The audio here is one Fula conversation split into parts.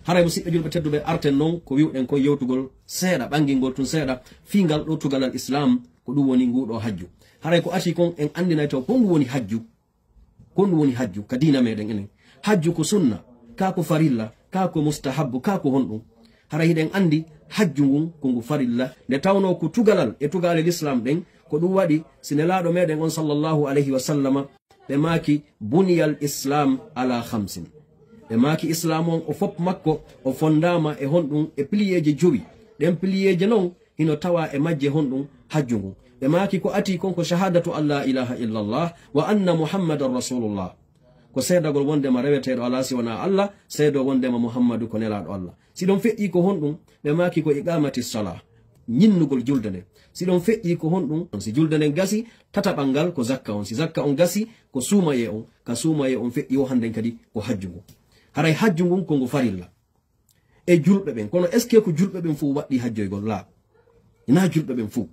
haray musidɓe julɓe tedduɓe arten noon ko wiwɗen ko yewtugol seeɗa ɓangingol tun seeɗa fiingal ɗo tugal al islam ko ɗum woni nguɗo hajju. haray ko ati kon en andinay taw ko ɗum woni hajju, ko ɗum woni hajju ka dina meɗen enen. hajju ko sunna, ka ko farilla, ka ko mustahabbu, ka ko honɗum. haray hiɗen andi hajju ngun ko ngu farilla nde tawno ko tugalal e tugalel islam ɗen ko ɗum waɗi sinelaɗo meɗen on sallallahu alayhi wa sallama ɓe maki buniyal islam ala khamsin. ɓe maki islam on o fop makko o fondama e honɗum e piliyeje jowi. ɗen piliyeje noon hino tawa e majje honɗum hajju ngun. ɓe maki ko ati konko shahadatu an la ilaha illallah wa anna muhammadan rasulullah, ko seedagol wondema reweteɗo ala siwana allah, seedo wondema muhammadu ko nelaɗo allah. si ɗon feƴƴi ko honɗum ɓe maki ko iqamati salah, ñinnugol julde nden. si ɗon feƴƴi ko honɗum, si julde nden gasi tataɓal ngal ko zakka on, si zakka on gasi ko suumaye on, ka suumaye on feƴƴi o hannden kadi ko hajju ngun. haray hajju ngun ko ngu farilla e julɓe ɓen. kono est ce que ko julɓe ɓen fuu waɗɗi hajjoygol? la, ina julɓe ɓen fuu,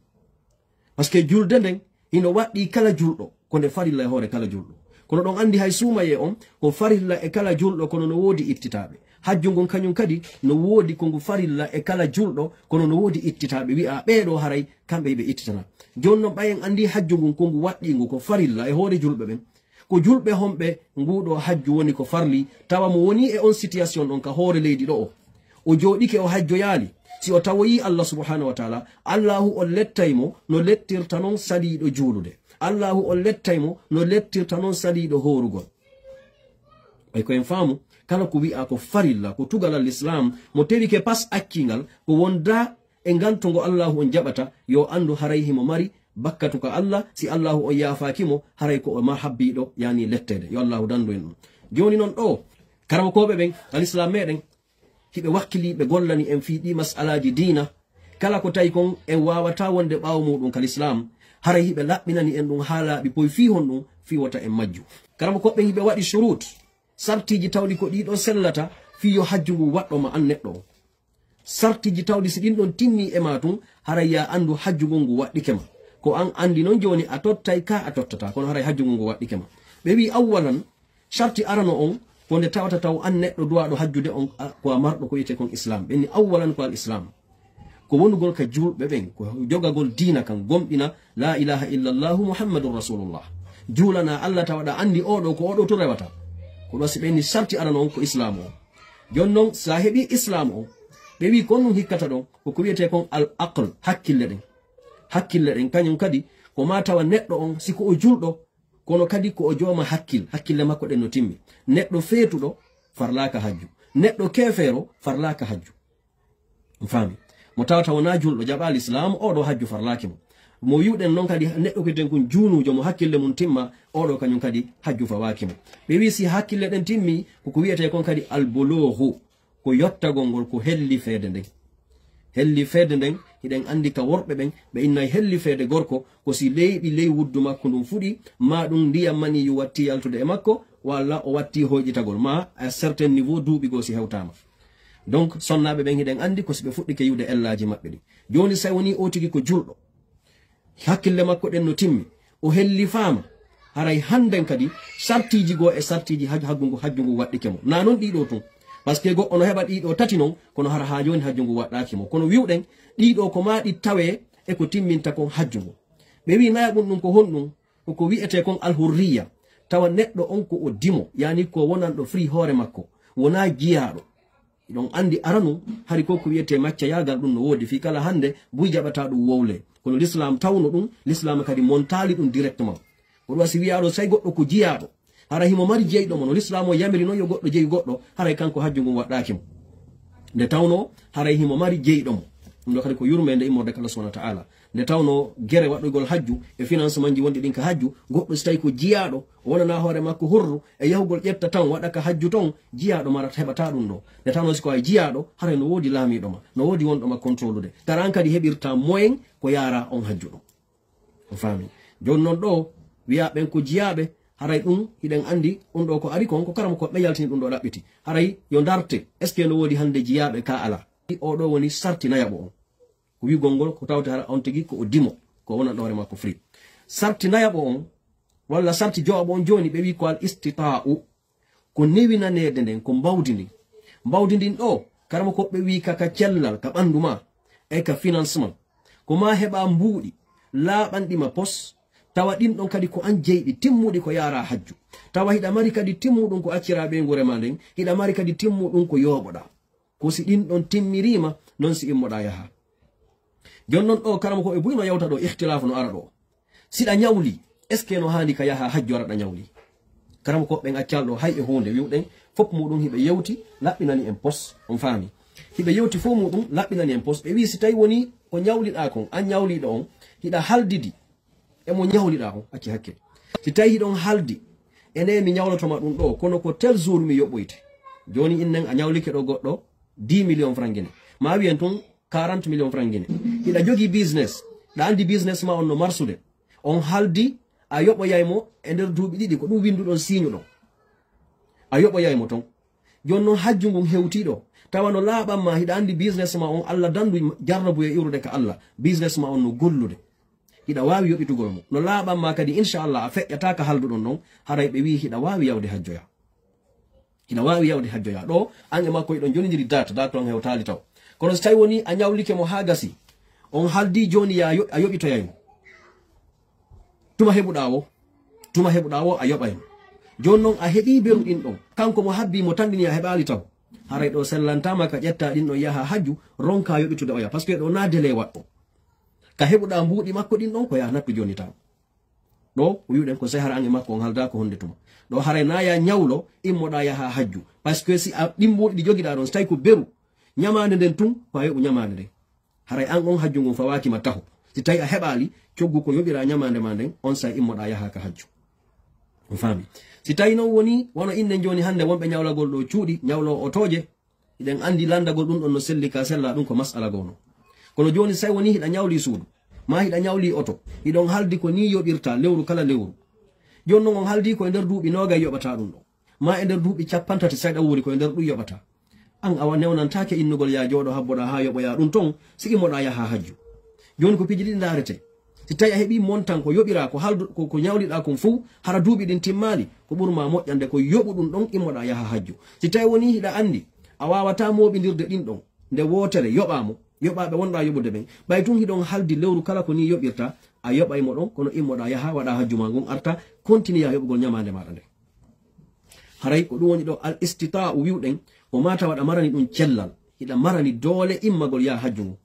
par ce que julde nden hino waɗɗi kala julɗo ko nde farilla e hoore kala julɗo. kono ɗon andi hay suumaye on ko farilla e kala julɗo, kono no woodi ittitaɓe. hajju ngun kañum kadi no woodi ko ngu farilla e kala julɗo, kono no woodi ittitaɓe wi'a ɓeeɗo haray kamɓe ɓe ittitana. joni noon ɓayen andi hajju ngun ko ngu waɗɗingu ko farilla e hoore julɓe ɓen. ko julɓe homɓe nguɗo hajju woni ko farli, tawa mo woni e on situation ɗon ka hoore leydi ɗo o jooɗike o hajjoyaali. si o tawoyi allah subhanahu wa taala, allahu on lettaymo no lettirta noon saliiɗo juulude, allahu on lettaymo no lettirta noon saliiɗo horugol. ɓay koyen faamu kala ko wi'a ko farilla ko tugalal islam mo tewike pas accingal ko wonda e gantogo allahu on jaɓata, yo andu haray himo mari bakkatu ka allah. si allahu on yaafakimo haray ko o ma habbiɗo yani lettede, yo allahu dandu en ɗum. joni noon ɗo karamakoɓe ɓen al islam meɗen hiɓe wakkili ɓe gollani en fiiɗi masalaji dina, kala ko tawi kon en wawata wonde ɓawo muɗum kal islam, haray hiɓe laɓɓinani en ɗum ha laaɓi poye fi hon ɗum fiwata en majju. karama koɓɓen hiɓe waɗi shurut, sartiji tawɗi ko ɗiɗo sellata fiyo hajju ngu waɗɗoma an neɗɗo o. sartiji tawɗi si ɗin ɗon timmi e ma tun haray ya andu hajju ngu ngu waɗɗikema. ko an andi noon joni a tottay ka a tottata, kono haray hajju ngu ngu waɗɗikema. ɓe wi awwalan sarti arano on ko nde tawata taw an neɗɗo duwaɗo hajjude on ko a marɗo ko yite kon islam. ɓenni awwalan ko al islam ko wonugol ka julɓe ɓen, ko jogagol dina kan gomɗina la ilaha illallahu muhammadun rasulullah, juulana allah tawaɗa andi oɗo ko oɗo to rewata. ko ɗo si ɓenni sarti arano on ko islam o. jon noon sa heeɓi islam o ɓe wi kon ɗum hikkata ɗon koko wiyete kon al aql, hakkille ɗen. hakkille ɗen kañum kadi ko ma tawa neɗɗo on siko o julɗo, kono kadi ko o jooma hakkille makko ɗen no timmi. neɗɗo feetuɗo farlaka hajju, neɗɗo kefeero farlaka hajju. fami mo tawata wona julɗo jaɓal islam oɗo hajju farlaki mo. mo wiwɗen noon kadi neɗɗo kiten kon juunujo mo hakkille mum timma, oɗo kañum kadi hajju fawaki mo. ɓe wi si hakkille ɗen timmi koko wiyete kon kadi albolohu, ko yottagol ngol ko helli feede nden. helli feede nden hiɗen andi ka worɓe ɓen ɓe innay helli feede gorko ko si leyɗi ley wuddu makko ɗum fuɗi, ma ɗum ndiyam mani yu watti yaltude e makko, walla o watti hoƴitagol ma à certain niveau duuɓi goo si hewtama. donc sonnaɓe ɓen hiɗen andi ko si ɓe fuɗɗike yiwde ellaji maɓɓe ɗi. joni sa woni o tigi ko julɗo, hakkille makko ɗen no timmi, o helli faama, haray hannden kadi sartiji goo e sartiji hajju ngu waɗɗike mo. na noon ɗiɗo tun, par ce que goɗɗo no heɓa ɗiɗo tati noon, kono hara ha joni hajju ngu waɗɗaki mo. kono wiwɗen ɗiɗo ko maɗi tawe e ko timminta kon hajju ngu. ɓe wi nayaɓum ɗum ko honɗum koko wiyete kon alhurriya, tawa neɗɗo on ko o dimo, yani ko wonanɗo free hoore makko, wona jiyaɗo. ɗon andi aranu hari ko wiyete macca yagal ɗum no woodi fi kala hande buy jaɓata ɗum wowle, kono l'islam tawno ɗum, l'islam kadi montali ɗum directement. ko ɗum wasi wiyaɗo say goɗɗo ko jiyaɗo hara himo mari jeyɗo mo no l'islam o yamiri noon yo goɗɗo jeyi goɗɗo, haray kanko hajju ngun waɗɗaki mo. nde tawno haray himo mari jeyɗo mo, ɗum ɗo kadi ko yurmede immorde kala subhanahu wa ta'ala. nde tawno gere waɗugol hajju e financement ji wonɗi ɗin ka hajju, goɗɗo so tawi ko jiyaɗo o wonana hoore makko hurru e yahugol ƴetta tan waɗa ka hajju ton, jiyaɗo marat heɓata ɗum ɗo. nde tawno siko ay jiyaɗo haray no woodi laamiɗo ma, no woodi wonɗo ma contrôlude, taran kadi heɓirta moyen ko yara on hajju ɗo. o faami. joni noon ɗo wiyaɓen ko jiyaɓe, haray ɗum hiɗen andi ɗum ɗo ko ari kon ko karama koɓe yaltini ɗum ɗo ɗaɓɓiti. haray yo darte est ce que no woodi hande jiyaɓe ka ala. oɗo woni sarti nayaɓo on, ko wigol ngol ko tawte hara on tigi ko o dimo, ko wona ɗore makko free. sarti nayaɓo on walla sarti joɓo on joni ɓe wi ko al istita'u, ko newinanede nden, ko mbawdi ndi. mbawdindin ɗo karama ko ɓe wi ka cellal ka ɓandu ma e ka financement ko ma heɓa mbuuɗi laaɓanɗima pos tawa ɗin ɗon kadi ko an jeyɗi timmuɗi ko yara hajju tawa hiɗa mari kadi timmuɗum ko accira ɓe ngurema nden hiɗa mari kadi timmuɗum ko yoɓoɗa ko si ɗin ɗon timmirima non si immoɗa yaha jonnon ɗo karama ko ɓe buyno yawta ɗo ihtilafu no ara ɗo siɗa ñawli est ce que no hani ka yaha hajju araɗa ñawli karama ko ɓen accalɗo hay e hunde wiwɗen fop muɗum hiɓe yewti laɓɓinani en pos on faami hiɓe yewti fo muɗum laɓɓinani en pos ɓe wi si tawi woni ko ñawliɗa kon an ñawliɗo on hiɗa haldidi emo ñawliɗa on acci hakke si tawi hiɗon haldi ene mi ñawlotoma ɗum ɗo kono ko tel jour mi yoɓɓoyte joni innen a ñawlike ɗo goɗɗo 10 millions francs guine ma wiyen tun 40 millions francs guine hiɗa jogi business ɗa andi business ma on no marsude on haldi a yoɓoyaymo e nder duuɓi ɗiɗi ko ɗum winduɗon signe ɗon a yoɓoyaymo ton joni noon hajju ngun hewtiɗo tawa no laaɓanma hiɗa andi business ma on Allah dandu jarrabu e iwrude ka Allah business ma on no gollude hiɗa wawi yoɓitugol mo no laaɓanma kadi inchallah a feƴƴata ka halduɗon noon haray ɓe wi hiɗa wawi yawde hajjoya hiɗa wawi yawde hajjoya ɗo an e makko hiɗon jonidiri date on hewtali taw kono so tawi woni a ñawlike mo ha gasi on haldi joni a yoɓitoyaymo tuma heɓuɗa wo a yoɓaymo joni noon a heeɓi beru ɗin ɗon kanko mo habbi mo tandini a heɓali taw haray ɗo sellantama ka ƴetta ɗin ɗon yaha hajju ronka yoɓitude oya par ce que ɗo na délai waɗɗo ka heɓuɗa mbuuɗi makko ɗin ɗon ko yaha nattu joni taw ɗo wiwɗen ko sehara an e makko on halda ko honde tuma ɗo haray na ya ñawlo immoɗa yaha hajju par ce que si a ɗin mbuuɗi ɗi joguiɗa ɗon so tawi ko beru ñamande nden tun ko a yoɓu ñamande nden haray an on hajju ngun fawakima taho si tawi a heɓali coggu ko yoɓira ñamande ma nden on sa immoɗa yaha ka hajju on faami si tawi noon woni wono innen joni hande wonɓe ñawlagol ɗo cuuɗi ñawlo otoje iɗen andi landagol ɗum ɗon no selli ka sella ɗum ko masala gono kono joni sai woni hiɗa ñawli suudu ma hiɗa ñawli oto hiɗon haldi ko ni yoɓirta lewru kala lewru joni noon on haldi ko e nder duuɓi nogay yoɓata ɗum ɗo ma e nder duuɓi capantati sayɗa wuri ko e nder ɗum yoɓata an awa newnantake innugol ya jooɗo habboɗa ha yoɓoya ɗum ton si immoɗa yaha hajju joni ko piji ɗiɗi darete si tawi a heeɓi montan ko yoɓira ko ñawliɗa kon fuu hara duuɓi ɗin timmali ko ɓurma moƴƴande ko yoɓu ɗum ɗon immoɗa yaha hajju si tawi woni hiɗa andi a wawata moɓidirde ɗin ɗon nde wotere yoɓamo yoɓaɓe wonɗa yoɓude ɓen ɓay tun hiɗon haldi lewru kala ko ni yoɓirta a yoɓaymo ɗon kono immoɗa yaha waɗa hajju ma ngun arta continue ya yoɓugol ñamande maɗa nde haray ko ɗum woni ɗo al istita'u wiwɗen o mata waɗa marani ɗum cellal hiɗa marani doole immagol yaha hajju ngun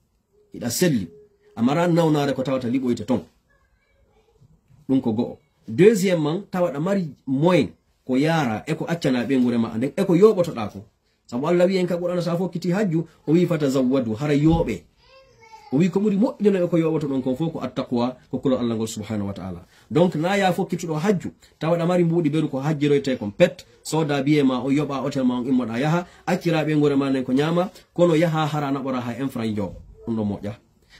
hiɗa selli a mara nawnare ko tawata liɓoyte ton ɗum ko go'o deuxiémement tawaɗa mari moyen ko yara e ko accana ɓe ngure ma nden e ko yoɓotoɗa ko sabu Allah wi en ka Qur'an sa fokkiti hajju o wi fata zawwadu hara yoɓe o wi ko ɓuri moƴƴino e ko yoɓoto ɗon kon fof ko attaqwa ko kulo Allah ngol subhanahu wa ta'ala donc na ya fokkituɗo hajju tawaɗa mari mbuuɗi beru ko hajjiroyte kon pet soda biye ma o yoɓa hôtel ma on immoɗa yaha accira ɓe ngure ma nden ko ñama kono yaha hara naɓora ha infran jo ɗum ɗo moƴƴa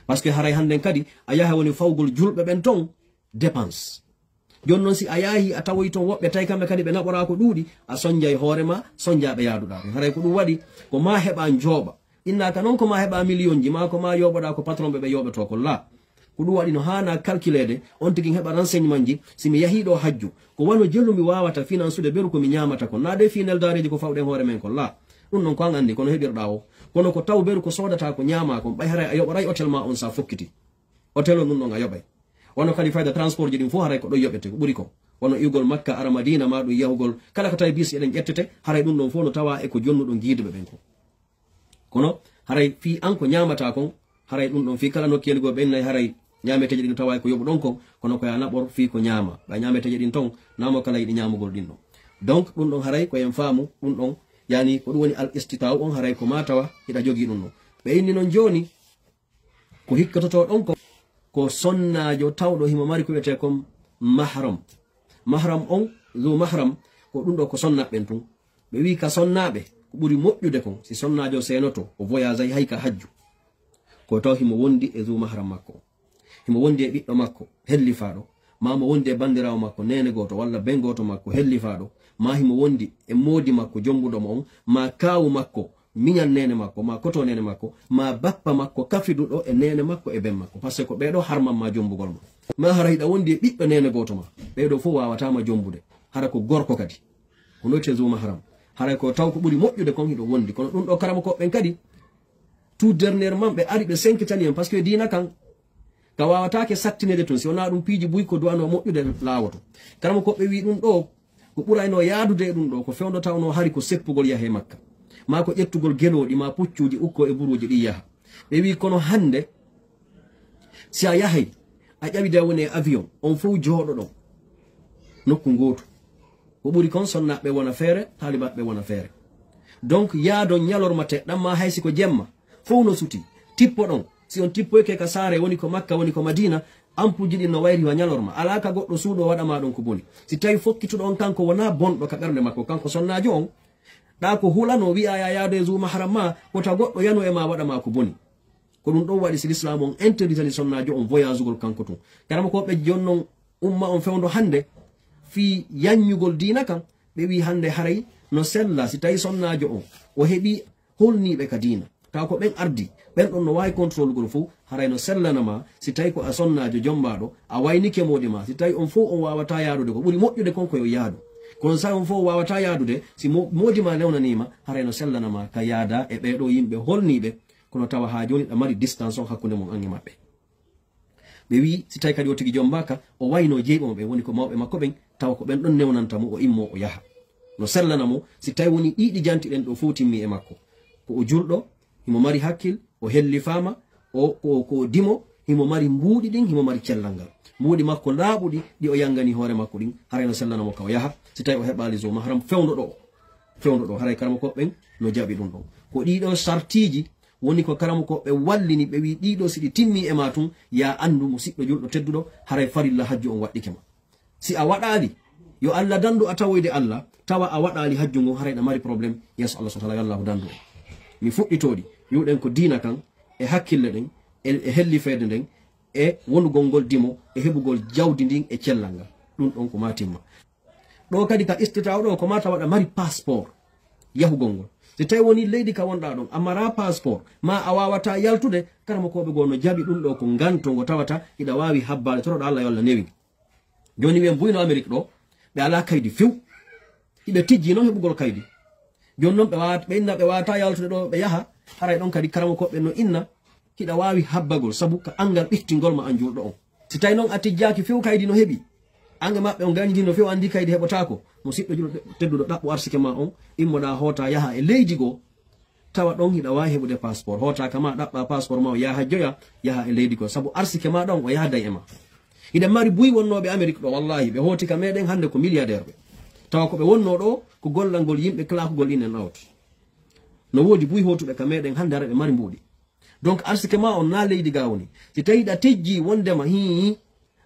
par ce que haray handen kadi a yaha woni fawgol julɓe ɓen ton dépense joni noon si a yahi a tawoyi ton woɓɓe tawi kamɓe kadi ɓe naɓora ko ɗuuɗi a soñjay hoorema soñjaɓe yaaduɗa ɗum haray ko ɗum waɗi ko ma heɓa jooɓa innaka noon ko ma heɓa million ji ma ko ma yoɓoɗa ko patron ɓe yoɓeto ko la ko ɗum waɗi no hana calculede on tigui heɓa renseignement ji simi yahiɗo hajju ko wano jellu mi wawata finansude beru komi ñamata ko na de finel dareji ko fawɗen hoore men ko la ɗum noon ko an andi kono heɓirɗa o kono ko taw beru ko sodata ko ñama kon ɓay haray a yoɓoray hôtel ma on sa fokkiti hôtel on ɗum ɗon a yoɓay wono kadi fayda transport ji ɗin fof haray ko ɗo yoɓete ko ɓuuri ko wono iwgol makka ara madina ma ɗum yahugol kala ko tawi bis eɗen ƴettete haray ɗum ɗon fof no tawa e ko jonnuɗo guideɓe ɓen ko kono haray fi an ko ñamata kon haray ɗum ɗon fi kala nokkiyel go ɓennayi haray ñameteje ɗin tawa ko yoɓu ɗon kon kono koya naɓor fi ko ñama ɓa ñameteje ɗin ton namo kala yiɗi ñamugol ɗin ɗon donc ɗum ɗon haray koyen faamu ɗum ɗon yani ko ɗum woni al istita'u on haray ko matawa hiɗa jogi ɗum ɗon ɓe inni noon joni ko hikkatoto ɗon ko sonnajo tawɗo himo mari ko wiyete kom mahram on zu mahram ko ɗum ɗo ko sonnaɓen tun ɓe wi ka sonnaɓe ko ɓuri moƴƴude kon si sonnajo senoto o voyage ay hay ka hajju ko taw himo wondi e zu mahram makko himo wondi e ɓiɗɗo makko hellifaɗo ma mo wondi e bandirawo makko nene goto walla ben goto makko hellifaɗo ma himo wondi e moodi makko jombuɗomo on ma kawu makko miñal nene makko ma koto nene makko ma bappa makko kafiduɗo e nene makko e ben makko par ce que ko ɓeɗo harmanma jombugol ma hara hiɗa wondi e ɓiɓɓe nene goto ma ɓeɗo fof wawatama jombude hara ko gorko kadi ko note zu mahram haray ko taw ko buri moƴƴude kon hiɗo wondi kono ɗum ɗo karama ko ɓen kadi tout dernièrement ɓe ari ɓe senkitani en par ce que dina kan ka wawatake sattinede toon si wona ɗum piiji buy ko duwano moƴƴude laawoto karama ko ɓe wi ɗum ɗo ko ɓurayno yaadude ɗum ɗo ko fewdotawno hari ko seppugol yahe makka ma ko ƴettugol geloɗi ma puccuji ukko e buruji ɗi yaha ɓe wi kono hande si a yahay a ƴawi da woni e avion on fof jooɗo ɗon nokku gootu ko ɓuri kon sonnaɓe wona feere taalibaɓe wona feere donc yaadon ñalorma teɗɗan ma haysi ko jemma fof no suti tippo ɗon si on tippoyke ka saare woni ko makka woni ko madina ampuji ɗin no wayri wa ñalorma ala ka goɗɗo suuɗo waɗama ɗon ko boni si tawi fokkituɗo on kanko wona bonɗo ka ɓernde makko kanko sonnajo on ɗa ko hulano wi'a ya yaado e zuma haram ma kota goɗɗo yano e ma waɗama ko boni ko ɗum ɗon waɗi si l'islam on interditani sonnajo on voyage ugol kanko tun karama ko ɓe jonnon umma on fewdo hande fi yanyugol dina kan ɓe wi hande haray no sella si tawi sonnajo on o heɓi holniɓe ka dina taw ko ɓen ardi ɓen ɗon no wawi contrôle gol fof haray no sellanama si tawi ko a sonnajo jombaɗo a waynike modi ma si tawi on fof on wawata yaadude ko ɓuuri moƴƴude konko yo yaadu kono sa on fof wawata yaadude si modi ma lewnanima haray no sellanama ka yaada e ɓeɗo yimɓe holniɓe kono tawa ha joni ɗa mari distance on hakkude mon ange maɓɓe ɓe wi si tawi kadi o tigui joom baka o wayno jeyɓe ɓe woni ko mawɓe makko ɓen tawa ko ɓen ɗon newnantamo o immo o yaha no sellanamo si tawi woni ɗiɗi janti ɗen ɗo fof timmi e makko ko o julɗo himo mari hakkil o helli fama ko dimo himo mari mbuuɗi ɗin himo mari cellal ngal mbuuɗi makko laaɓuɗi ɗi o yangani hoore makko ɗin haray no sellanamo ka o yaha si tawi o heɓali zoma haram fewdo ɗo haray karama ko ɓen no jaɓi ɗum ɗon ko ɗiɗo sartiji woni ko karama ko ɓe wallini ɓe wi ɗiɗo siɗi timmi e ma tun ya andu musidɗo julɗo tedduɗo haray farilla hajju on waɗɗike ma si a waɗali yo Allah dandu a tawoyde Allah tawa a waɗali hajju ngon haray ɗa mari probléme yeso Allah subhanahu wa ta'ala dandu mi fuɗɗitoɗi yuɗen ko dina kan e hakkille ɗen e hellifede nden e wonugol ngol dimo e heɓugol jawdi ndin e cellal ngal ɗum ɗon ko matimma ɗo kadi ka istitaw ɗo ko mata waɗa mari passeport yahugol ngol si tawi woni leydi ka wonɗa ɗon amara passeport ma a wawata yaltude karama koɓe goo no jaɓi ɗum ɗo ko gantongo tawata iɗa wawi habbade toroɗo Allah yo Allah newi joni wiyen buyno Amérique ɗo ɓe ala kaydi few iɓe tijji noon heɓugol kaydi joni noon ɓe inna ɓe wawata yaltude ɗo ɓe yaha haray ɗon kadi karama koɓe no inna hiɗa wawi habbagol saabu ka angal ɓiftingol ma an julɗo on si tawi noon a tijjaki few kaydi no heeɓi ange maɓɓe on gañidi no few andi kaydi heɓotako musidɗo julɗo tedduɗo ɗaɓɓo arsike ma on immoɗa hoota yaha e leydi goo tawa ɗon hiɗa wawi heɓude passeport hootaka ma ɗaɓɓa passeport ma o yaha joya yaha e leydi goo saabu arsike ma ɗon o yahday e ma hiɗen mari buy wonnoɓe Amérique ɗo wallahi ɓe hooti ka meɗen hande ko milliardaire ɓe tawa koɓe wonno ɗo ko gollal ngol yimɓe klakugol in en out no woodi buy hotuɓe ka meɗen hande hara ɓe mari mbuuɗi donc arsike ma on na leydi ga woni si tawi ɗa tejji wondema hi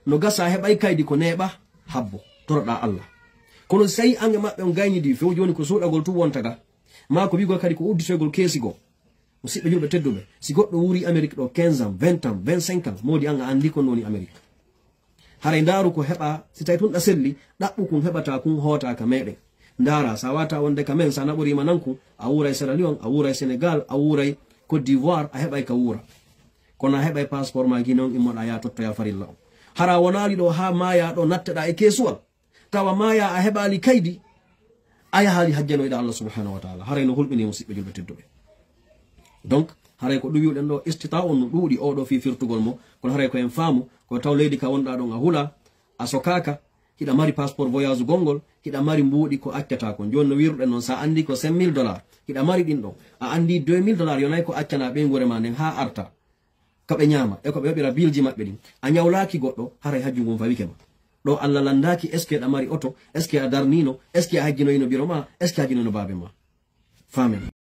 no gasa heɓay kaydi ko neeɓa habbo toroɗa Allah kono si tawi ange maɓɓe on gaynidi few joni ko suuɗagol tu wontaga ma ko wigol kadi ko udditoygol keesigo musidɓe julɓe tedduɓe si goɗɗo wuri Amérique ɗo 15 ans 20 ans 25 ans modi anga andi ko noni Amérique haray ndaru ko heɓa si tawi tun ɗa selli ɗaɓɓu kun heɓata kun hoota ka meɗen ndara sa wata wonde ka men sa naɓorima nanku a wuuray Sierra Leone a wuuray Sénégal a wuuray Côte d'Ivoire a heɓay ka wuura kono a heɓay passeport ma gi noon immoɗa ya tottoya farilla o hara wonali ɗo ha maya ɗo natteɗa e keesuwal tawa maya a heɓali kaydi a yahali hajjanoyɗa Allah subhanahu wa ta'ala haray no hulɓini musidɓe julɓe tedduɓe donc haray ko ɗum wiwɗen ɗo istita on no ɗuuɗi oɗo fi firtugol mo kono haray ko en faamu ko taw leydi ka wonɗa ɗon a hula a sokaka hiɗa mari passeport voyage gongol hiɗa mari mbuuɗi ko accata ko joni no wiruɗen noon sa andi ko 5000 $, hiɗa mari ɗin ɗon a andi 2000 $, yonayi ko accana ɓe guure ma nden ha arta koɓe ñaama e koɓe yoɓira bilji maɓɓe ɗin a ñawlaki goɗɗo haray hajju ngon fawike ma ɗo Allah landaki est ce que ɗa mari auto est ce que a darnino est ce que a hajjinoyino biro ma est ce que a hajjinoyno baabe ma famen